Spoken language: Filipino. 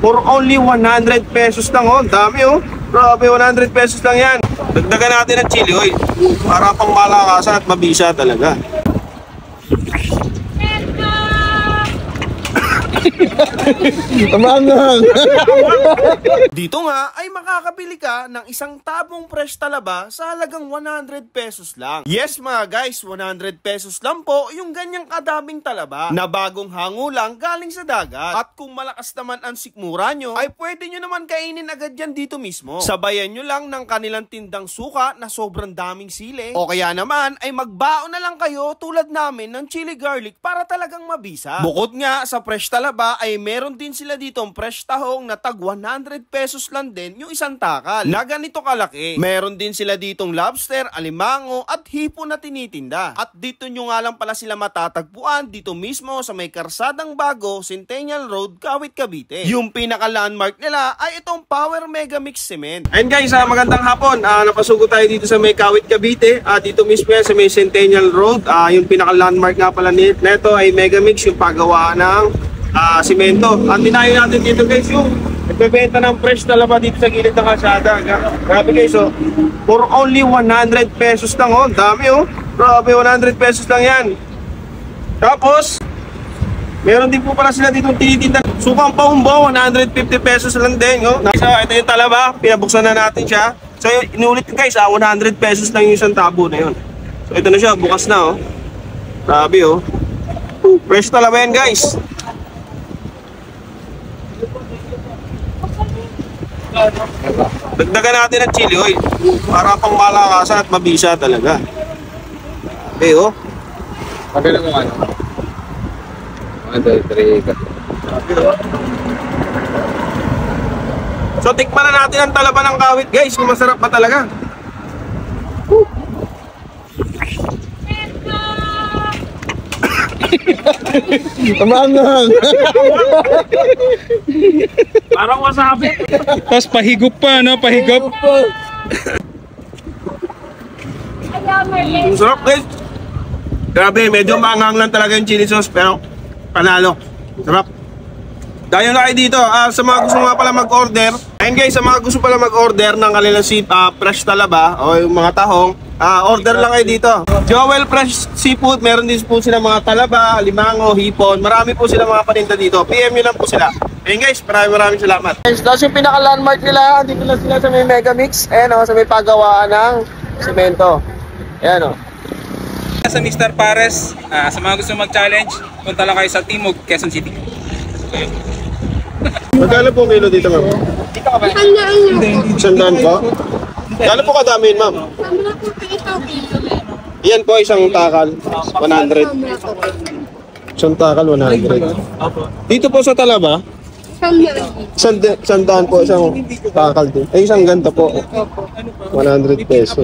For only 100 pesos lang, oh. Dami, oh. Grabe, 100 pesos lang yan. Dagdagan natin ng chili oil para pang malakasan at mabisa talaga. Dito nga ay makakabili ka ng isang tabong fresh talaba sa halagang 100 pesos lang. Yes mga guys, 100 pesos lang po yung ganyang kadaming talaba na bagong hango lang galing sa dagat. At kung malakas naman ang sikmura nyo, ay pwede nyo naman kainin agad yan dito mismo. Sabayan nyo lang ng kanilang tindang suka na sobrang daming sili. O kaya naman ay magbaon na lang kayo tulad namin ng chili garlic para talagang mabisa. Bukod nga sa fresh talaba ay meron din sila ditong fresh tahong na tag 100 pesos lang din yung isang takal na ganito kalaki. Meron din sila ditong lobster, alimango at hipon na tinitinda. At dito nyo nga lang pala sila matatagpuan dito mismo sa may Karsadang Bago, Centennial Road, Kawit, Cavite. Yung pinaka landmark nila ay itong Power Mega Mix Cement. And guys, magandang hapon. Napasugo tayo dito sa may Kawit, Cavite. Dito mismo yan sa may Centennial Road. Yung pinaka landmark nga pala nito ay Mega Mix, yung paggawa ng simento. Ang dinayo natin dito guys, yung nagbebenta ng fresh talaba dito sa gilid ng kalsada. Grabe guys, oh. For only 100 pesos lang, oh. Dami, oh. Grabe, 100 pesos lang yan. Tapos meron din po pala sila dito tinitinda sukang paumbaw, 150 pesos lang din, oh. Ito yung talaba, pinabuksan na natin siya. So inulit guys, 100 pesos lang yung isang tabo na yun. So ito na siya, bukas na, oh. Grabe, oh. Fresh talaba yan guys. Dagdagan natin ng chili oil para pang malakasan at mabisa talaga. Okay, oh. Pagkala mo ano? 1, 2, 3, So tikman na natin ang talaba ng Kawit guys, kung masarap pa talaga. Tamangang. Parang wasabi. Tapos pahigop pa, no? Pahigop. Ang sarap guys. Grabe, medyo maanghang lang talaga yung chili sauce, pero panalo. Sarap. Dahil na kayo dito, sa mga gusto nga pala mag-order. Ayun guys, sa mga gusto pala mag-order ng kanilang fresh talaba o yung mga tahong, order lang kayo dito. Joel Fresh Seafood, meron din po sila mga talaba, limango, hipon. Marami po sila mga paninda dito. PM nyo lang po sila. Ayun guys, maraming salamat. Guys, tapos yung pinaka-landmark nila, dito na sila sa may Mega Mix. Ayan, sa may paggawaan ng semento. Ayan, Sa Mr. Pares, sa mga gusto mag-challenge, punta lang kayo sa Timog, Quezon City. Okay. Magkano po kilo dito, ma'am? Dito ka ba? Sandaan po? Kano po kadami yun, ma'am? Yan po, isang takal, 100. Isang takal, 100. Dito po sa talaba? Sandaan po, isang takal din. Ay, isang ganto po. 100 pesos.